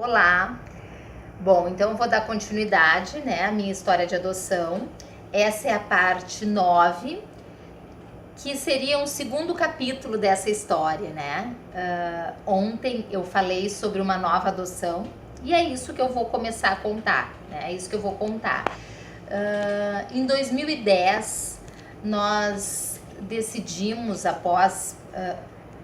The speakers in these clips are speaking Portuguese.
Olá! Bom, então eu vou dar continuidade, né, à minha história de adoção. Essa é a parte 9, que seria um segundo capítulo dessa história, né? Ontem eu falei sobre uma nova adoção e é isso que eu vou começar a contar, né? É isso que eu vou contar. Em 2010, nós decidimos, após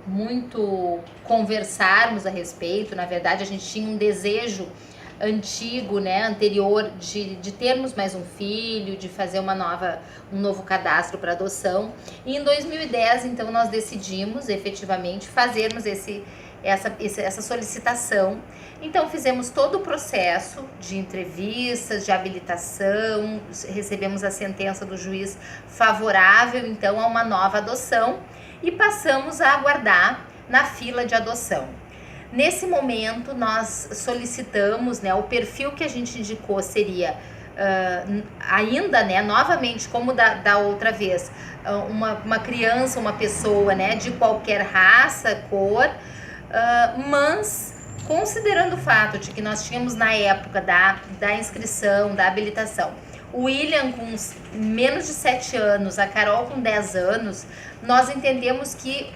muito conversarmos a respeito, na verdade a gente tinha um desejo antigo, né, anterior de termos mais um filho, de fazer um novo cadastro para adoção. E em 2010, então, nós decidimos efetivamente fazermos essa solicitação. Então fizemos todo o processo de entrevistas, de habilitação, recebemos a sentença do juiz favorável então a uma nova adoção e passamos a aguardar na fila de adoção. Nesse momento nós solicitamos, né, o perfil que a gente indicou seria ainda, né, novamente como da outra vez, uma criança, uma pessoa, né, de qualquer raça, cor, mas considerando o fato de que nós tínhamos na época da inscrição, da habilitação, o William com menos de 7 anos, a Carol com 10 anos, nós entendemos que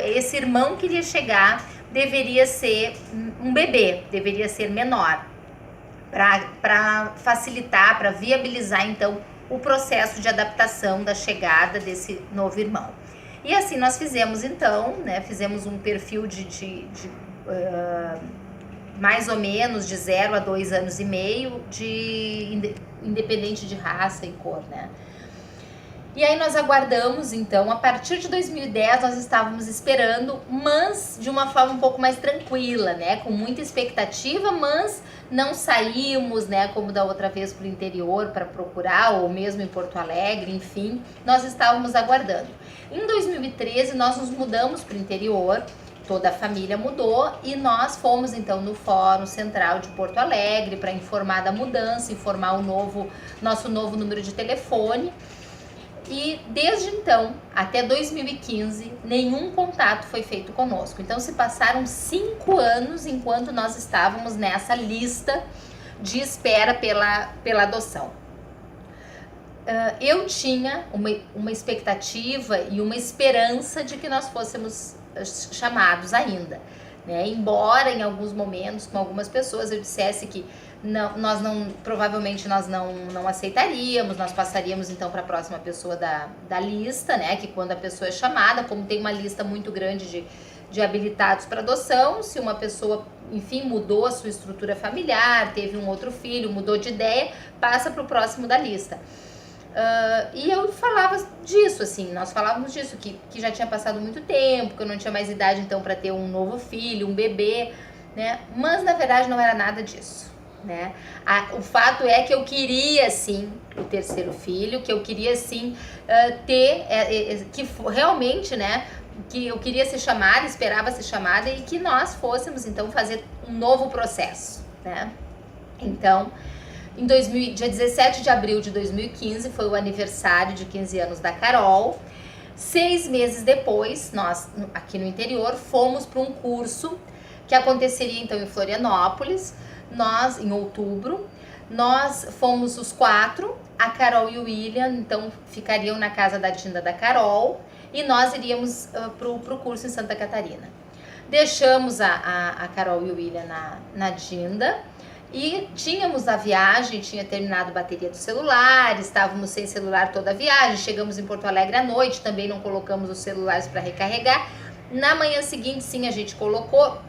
esse irmão que iria chegar deveria ser um bebê, deveria ser menor, para facilitar, para viabilizar então o processo de adaptação da chegada desse novo irmão. E assim nós fizemos então, né, fizemos um perfil de mais ou menos de 0 a 2 anos e meio, independente de raça e cor, né? E aí nós aguardamos, então, a partir de 2010 nós estávamos esperando, mas de uma forma um pouco mais tranquila, né? Com muita expectativa, mas não saímos, né? Como da outra vez para o interior para procurar, ou mesmo em Porto Alegre, enfim, nós estávamos aguardando. Em 2013 nós nos mudamos para o interior, toda a família mudou e nós fomos então no Fórum Central de Porto Alegre para informar da mudança, informar nosso novo número de telefone. E desde então, até 2015, nenhum contato foi feito conosco. Então se passaram 5 anos enquanto nós estávamos nessa lista de espera pela adoção. Eu tinha uma expectativa e uma esperança de que nós fôssemos chamados ainda, né? Embora em alguns momentos com algumas pessoas eu dissesse que provavelmente nós não aceitaríamos, nós passaríamos então para a próxima pessoa da lista, né? Que quando a pessoa é chamada, como tem uma lista muito grande de habilitados para adoção, se uma pessoa, enfim, mudou a sua estrutura familiar, teve um outro filho, mudou de ideia, passa para o próximo da lista. E eu falava disso, assim, nós falávamos disso, que já tinha passado muito tempo, que eu não tinha mais idade então para ter um novo filho, um bebê, né? Mas na verdade não era nada disso, né? O fato é que eu queria sim o terceiro filho, que eu queria sim que realmente, né, que eu queria ser chamada, esperava ser chamada e que nós fôssemos então fazer um novo processo, né? Então, dia 17 de abril de 2015 foi o aniversário de 15 anos da Carol. 6 meses depois, nós aqui no interior fomos para um curso que aconteceria então em Florianópolis. Nós, em outubro, nós fomos os 4, a Carol e o William, então ficariam na casa da Dinda da Carol e nós iríamos pro curso em Santa Catarina. Deixamos a Carol e o William na Dinda e tínhamos a viagem, tinha terminado a bateria do celular, estávamos sem celular toda a viagem, chegamos em Porto Alegre à noite, também não colocamos os celulares para recarregar. Na manhã seguinte, sim, a gente colocou.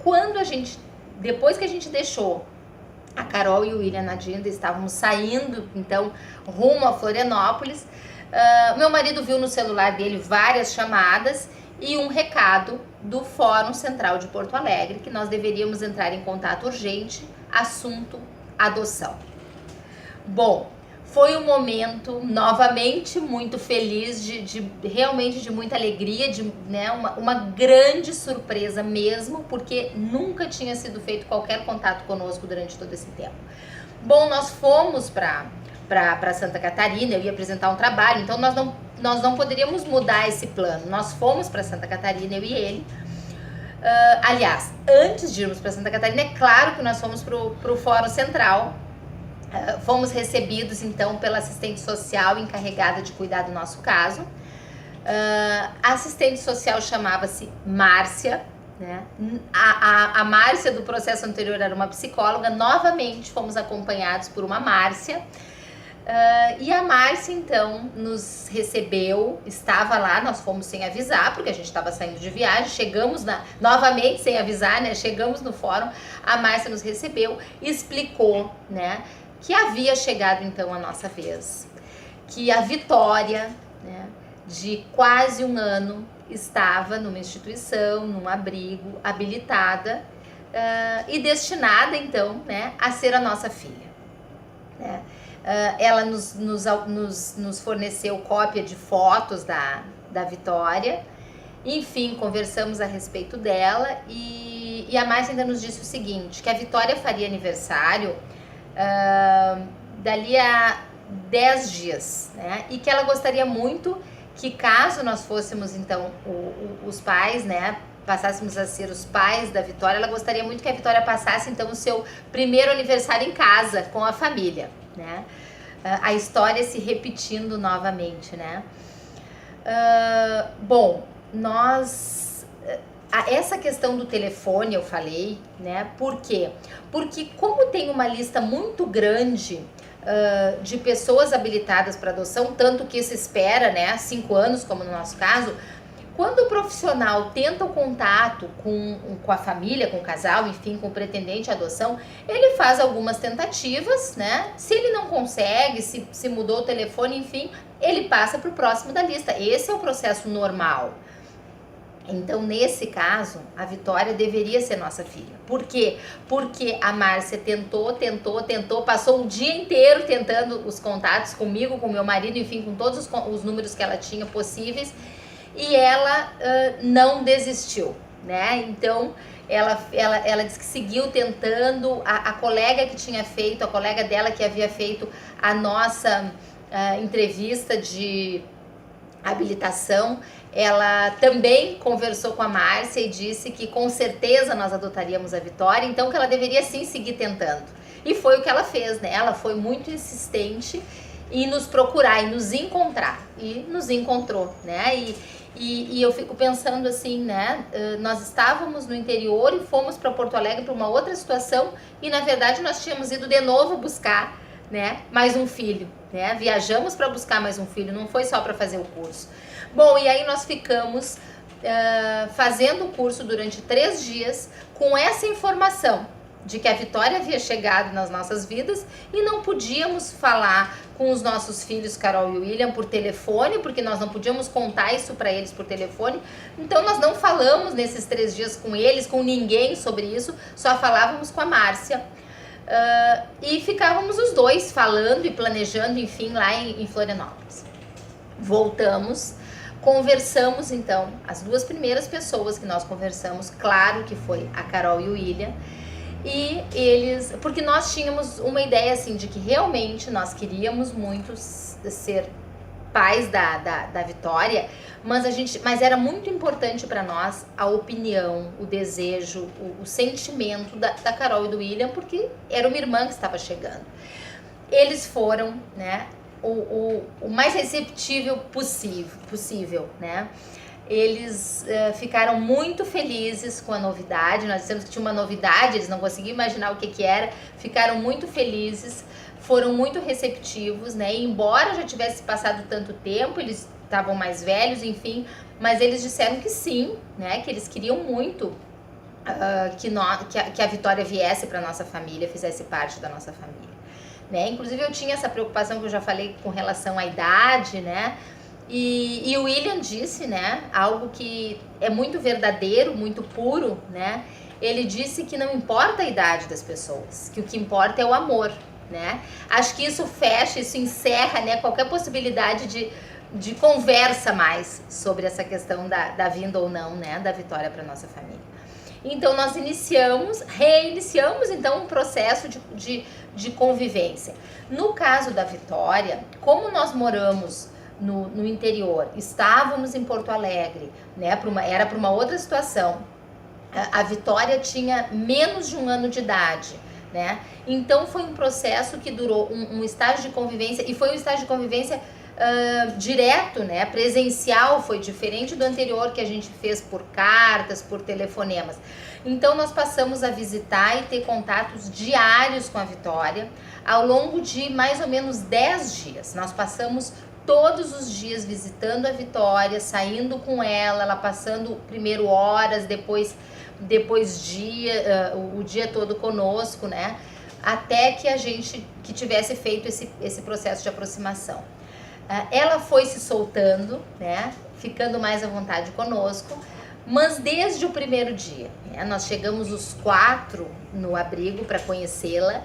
Depois que a gente deixou a Carol e o William na Dinda, estávamos saindo, então, rumo a Florianópolis. Meu marido viu no celular dele várias chamadas e um recado do Fórum Central de Porto Alegre, que nós deveríamos entrar em contato urgente, assunto adoção. Bom, foi um momento novamente muito feliz, realmente de muita alegria, né, uma grande surpresa mesmo, porque nunca tinha sido feito qualquer contato conosco durante todo esse tempo. Bom, nós fomos para Santa Catarina, eu ia apresentar um trabalho, então nós não poderíamos mudar esse plano. Nós fomos para Santa Catarina, eu e ele. Aliás, antes de irmos para Santa Catarina, é claro que nós fomos para o Fórum Central. Fomos recebidos, então, pela assistente social encarregada de cuidar do nosso caso. A assistente social chamava-se Márcia, né? A Márcia do processo anterior era uma psicóloga. Novamente fomos acompanhados por uma Márcia. E a Márcia, então, nos recebeu, estava lá, nós fomos sem avisar, porque a gente estava saindo de viagem, chegamos novamente sem avisar, né? Chegamos no fórum, a Márcia nos recebeu e explicou, né, que havia chegado, então, a nossa vez, que a Vitória, né, de quase 1 ano, estava numa instituição, num abrigo, habilitada e destinada, então, né, a ser a nossa filha, né? Ela nos forneceu cópia de fotos da Vitória. Enfim, conversamos a respeito dela e a Márcia ainda nos disse o seguinte, que a Vitória faria aniversário dali a 10 dias, né? E que ela gostaria muito que, caso nós fôssemos, então, os pais, né, passássemos a ser os pais da Vitória, ela gostaria muito que a Vitória passasse, então, o seu primeiro aniversário em casa, com a família, né? A história se repetindo novamente, né? Bom, essa questão do telefone eu falei, né? Por quê? Porque como tem uma lista muito grande de pessoas habilitadas para adoção, tanto que se espera, né, 5 anos, como no nosso caso, quando o profissional tenta o contato com a família, com o casal, enfim, com o pretendente à adoção, ele faz algumas tentativas, né? Se ele não consegue, se mudou o telefone, enfim, ele passa para o próximo da lista. Esse é o processo normal. Então, nesse caso, a Vitória deveria ser nossa filha. Por quê? Porque a Márcia tentou, passou o dia inteiro tentando os contatos comigo, com meu marido, enfim, com todos os números que ela tinha possíveis, e ela não desistiu, né? Então, ela disse que seguiu tentando. A colega que tinha feito, a colega dela que havia feito a nossa entrevista de habilitação, ela também conversou com a Márcia e disse que com certeza nós adotaríamos a Vitória, então que ela deveria sim seguir tentando. E foi o que ela fez, né? Ela foi muito insistente em nos procurar, em nos encontrar, e nos encontrou, né? E eu fico pensando assim, né? Nós estávamos no interior e fomos para Porto Alegre para uma outra situação, e na verdade nós tínhamos ido de novo buscar, né, mais um filho, né? Viajamos para buscar mais um filho, não foi só para fazer o curso. Bom, e aí nós ficamos fazendo o curso durante 3 dias com essa informação de que a Vitória havia chegado nas nossas vidas e não podíamos falar com os nossos filhos, Carol e William, por telefone, porque nós não podíamos contar isso para eles por telefone. Então nós não falamos nesses 3 dias com eles, com ninguém sobre isso, só falávamos com a Márcia. E ficávamos os dois falando e planejando, enfim, lá em Florianópolis. Voltamos, conversamos então, as 2 primeiras pessoas que nós conversamos, claro que foi a Carol e o William, e eles, porque nós tínhamos uma ideia assim de que realmente nós queríamos muito ser pais da Vitória, mas era muito importante para nós a opinião, o desejo, o sentimento da Carol e do William, porque era uma irmã que estava chegando. Eles foram, né, o mais receptível possível, né? Eles ficaram muito felizes com a novidade. Nós dissemos que tinha uma novidade, eles não conseguiam imaginar o que era. Ficaram muito felizes, foram muito receptivos, né? E embora já tivesse passado tanto tempo, eles estavam mais velhos, enfim, mas eles disseram que sim, né? Que eles queriam muito que a Vitória viesse para nossa família, fizesse parte da nossa família, né? Inclusive eu tinha essa preocupação que eu já falei com relação à idade, né? E o William disse, né, algo que é muito verdadeiro, muito puro, né? Ele disse que não importa a idade das pessoas, que o que importa é o amor, né? Acho que isso fecha, isso encerra, né, qualquer possibilidade de conversa mais sobre essa questão da vinda ou não, né, da Vitória para nossa família. Então nós reiniciamos então um processo de convivência. No caso da Vitória, como nós moramos no interior, estávamos em Porto Alegre, né? Era para uma outra situação. A Vitória tinha menos de 1 ano de idade, né? Então foi um processo que durou um estágio de convivência, e foi um estágio de convivência direto, né? Presencial, foi diferente do anterior que a gente fez por cartas, por telefonemas. Então nós passamos a visitar e ter contatos diários com a Vitória ao longo de mais ou menos 10 dias. Nós passamos todos os dias visitando a Vitória, saindo com ela passando primeiro horas, depois dia, o dia todo conosco, né? Até que a gente tivesse feito esse processo de aproximação. Ela foi se soltando, né? Ficando mais à vontade conosco, mas desde o primeiro dia, né? Nós chegamos os 4 no abrigo para conhecê-la.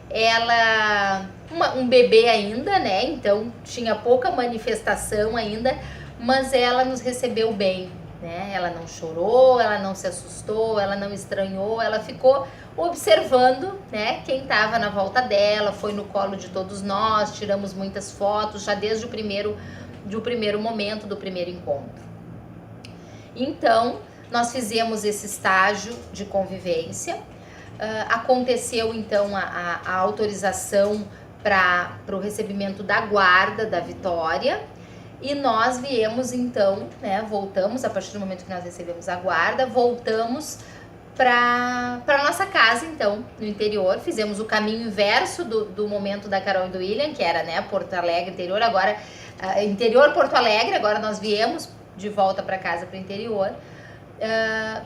Ela, um bebê ainda, né? Então tinha pouca manifestação ainda, mas ela nos recebeu bem, né? Ela não chorou, ela não se assustou, ela não estranhou, ela ficou observando, né, quem estava na volta dela, foi no colo de todos nós, tiramos muitas fotos já desde o primeiro momento do primeiro encontro. Então, nós fizemos esse estágio de convivência, aconteceu então a autorização para o recebimento da guarda da Vitória, e nós viemos então, né, voltamos, a partir do momento que nós recebemos a guarda, voltamos para nossa casa, então, no interior. Fizemos o caminho inverso do momento da Carol e do William, que era, né, Porto Alegre, interior, agora interior, Porto Alegre. Agora nós viemos de volta para casa, para o interior,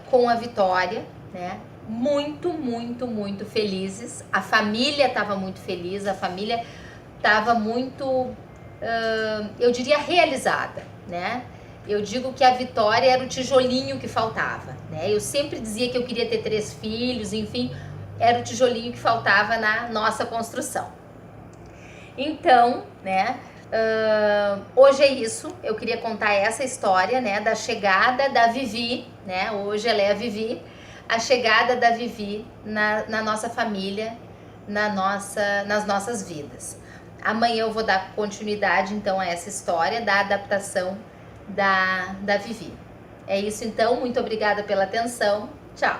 com a Vitória, né, muito, muito, muito felizes. A família estava muito feliz, a família estava muito, eu diria, realizada, né? Eu digo que a Vitória era o tijolinho que faltava, né? Eu sempre dizia que eu queria ter 3 filhos, enfim, era o tijolinho que faltava na nossa construção. Então, né, hoje é isso. Eu queria contar essa história, né, da chegada da Vivi, né? Hoje ela é a Vivi, a chegada da Vivi na nossa família, nas nossas vidas. Amanhã eu vou dar continuidade, então, a essa história da adaptação da Vivi. É isso então, muito obrigada pela atenção, tchau!